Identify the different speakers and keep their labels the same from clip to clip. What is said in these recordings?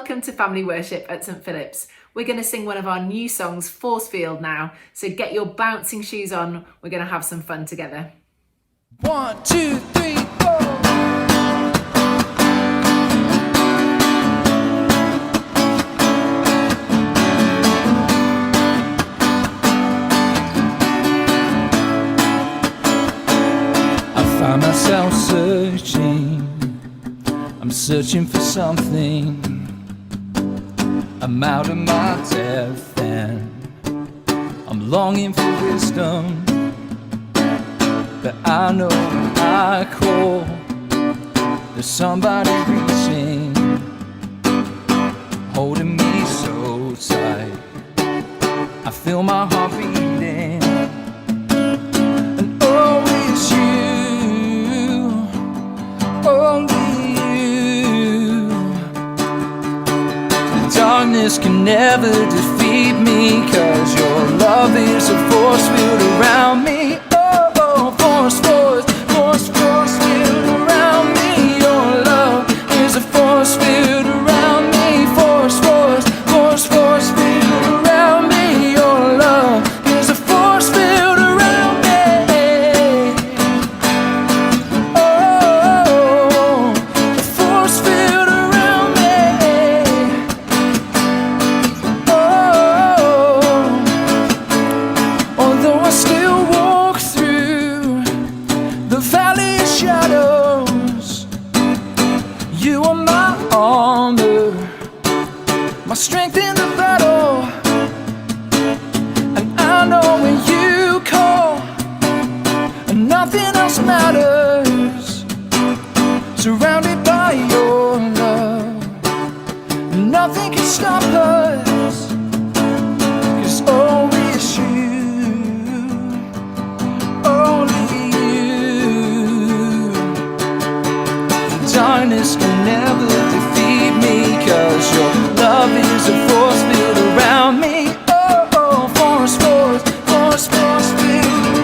Speaker 1: welcome to Family Worship at St Philip's. We're going to sing one of our new songs, Force Field, now. So get your bouncing shoes on. We're going to have some fun together.
Speaker 2: 1, 2, 3, 4. I find myself searching. I'm searching for something. I'm out of my depth and I'm longing for wisdom. But I know when I call, there's somebody reaching, holding me so tight. I feel my heart beating, and oh, it's you, only you. The darkness can never defeat me, 'cause your love is a force field around me. Force field around me. Your love is a force field around me. Force field around me. Your love is a force field around me. Oh, a force field around me. Oh, although I still walk through the valley of shadows, you are my armor, my strength in the battle. And I know when you call, and nothing else matters. Surrounded by your love, nothing can stop us, 'cause oh, it's you, only you. Darkness can never defeat me, 'cause your love is a force field around me. Oh, force field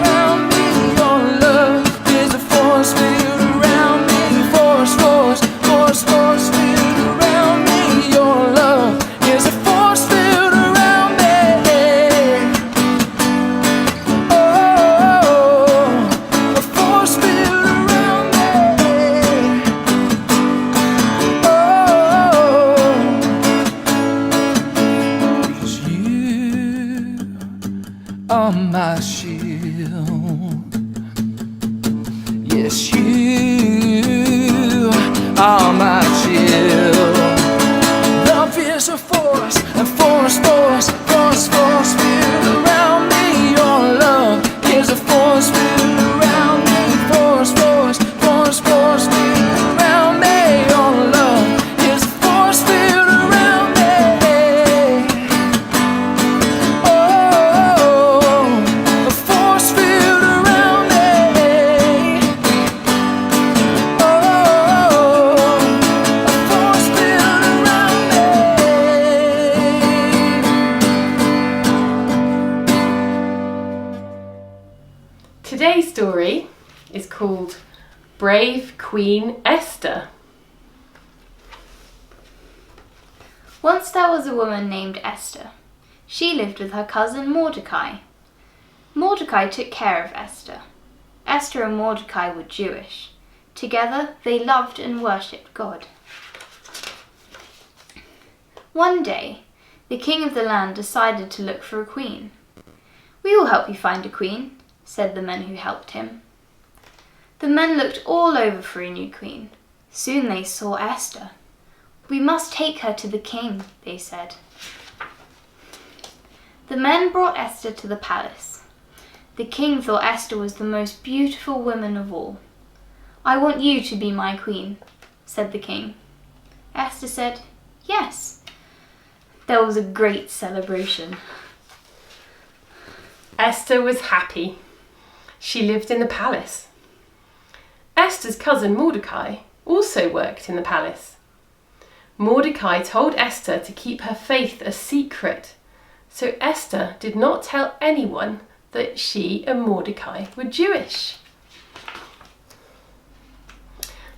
Speaker 2: around me. Your love is a force field around me. Force field around me. Your love is a force field around me. Oh, a force field around me. Cause you are my shield. Yes, you are my shield. Love is a force, and force field around me. Your love is a force field around me. Force field around me. Your love is a force field around me. Oh, a force field around me. Oh, a force field around me.
Speaker 3: Today's story is called Brave Queen Esther.
Speaker 4: Once there was a woman named Esther. She lived with her cousin Mordecai. Mordecai took care of Esther. Esther and Mordecai were Jewish. Together they loved and worshipped God. One day, the king of the land decided to look for a queen. "We will help you find a queen," said the men who helped him. The men looked all over for a new queen. Soon they saw Esther. "We must take her to the king," they said. The men brought Esther to the palace. The king thought Esther was the most beautiful woman of all. "I want you to be my queen," said the king. Esther said, "Yes." There was a great celebration.
Speaker 3: Esther was happy. She lived in the palace. Esther's cousin Mordecai also worked in the palace. Mordecai told Esther to keep her faith a secret, so Esther did not tell anyone that she and Mordecai were Jewish.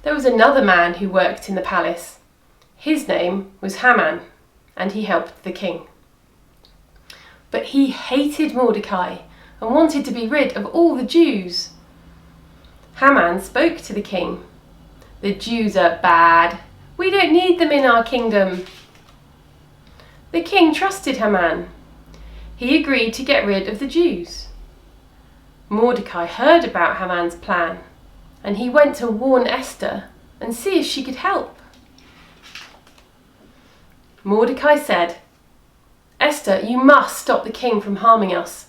Speaker 3: There was another man who worked in the palace. His name was Haman, and he helped the king. But he hated Mordecai and wanted to be rid of all the Jews. Haman spoke to the king. "The Jews are bad. We don't need them in our kingdom." The king trusted Haman. He agreed to get rid of the Jews. Mordecai heard about Haman's plan, and he went to warn Esther and see if she could help. Mordecai said, "Esther, you must stop the king from harming us."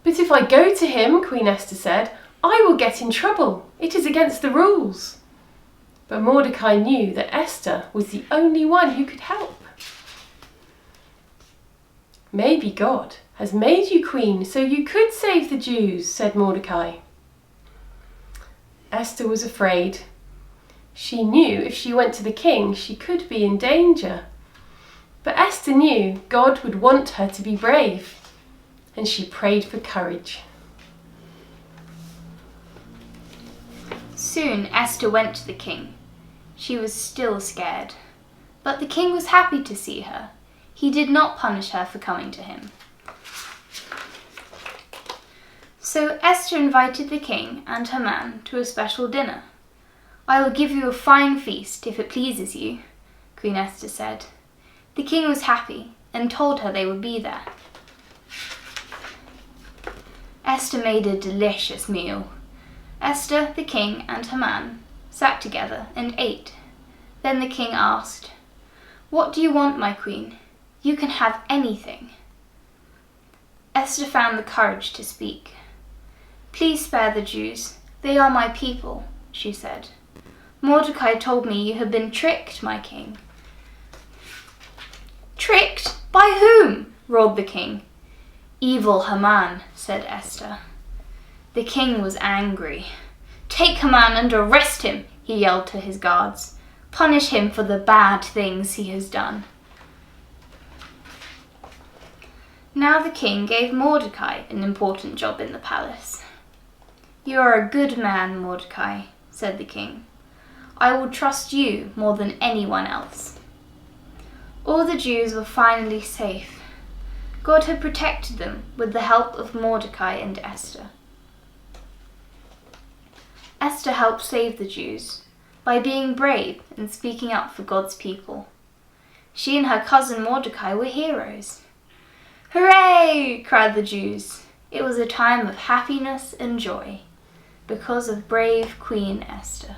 Speaker 3: "But if I go to him," Queen Esther said, "I will get in trouble. It is against the rules." But Mordecai knew that Esther was the only one who could help. "Maybe God has made you queen so you could save the Jews," said Mordecai. Esther was afraid. She knew if she went to the king, she could be in danger. But Esther knew God would want her to be brave, and she prayed for courage.
Speaker 4: Soon Esther went to the king. She was still scared, but the king was happy to see her. He did not punish her for coming to him. So Esther invited the king and Haman to a special dinner. "I will give you a fine feast, if it pleases you," Queen Esther said. The king was happy and told her they would be there. Esther made a delicious meal. Esther, the king, and Haman sat together and ate. Then the king asked, "What do you want, my queen? You can have anything." Esther found the courage to speak. "Please spare the Jews. They are my people," she said. "Mordecai told me you have been tricked, my king." "Tricked? By whom?" roared the king. "Evil Haman," said Esther. The king was angry. "Take Haman and arrest him," he yelled to his guards. "Punish him for the bad things he has done." Now the king gave Mordecai an important job in the palace. "You are a good man, Mordecai," said the king. "I will trust you more than anyone else." All the Jews were finally safe. God had protected them with the help of Mordecai and Esther. Esther helped save the Jews by being brave and speaking up for God's people. She and her cousin Mordecai were heroes. "Hooray!" cried the Jews. It was a time of happiness and joy because of brave Queen Esther.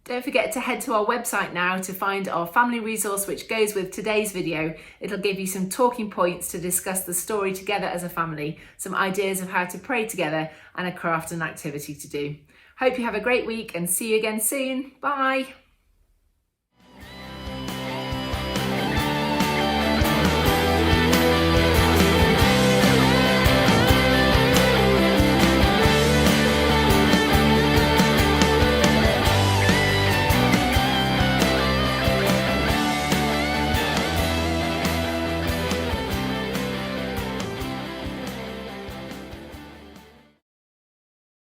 Speaker 1: Don't forget to head to our website now to find our family resource which goes with today's video. It'll give you some talking points to discuss the story together as a family, some ideas of how to pray together, and a craft and activity to do. Hope you have a great week and see you again soon. Bye.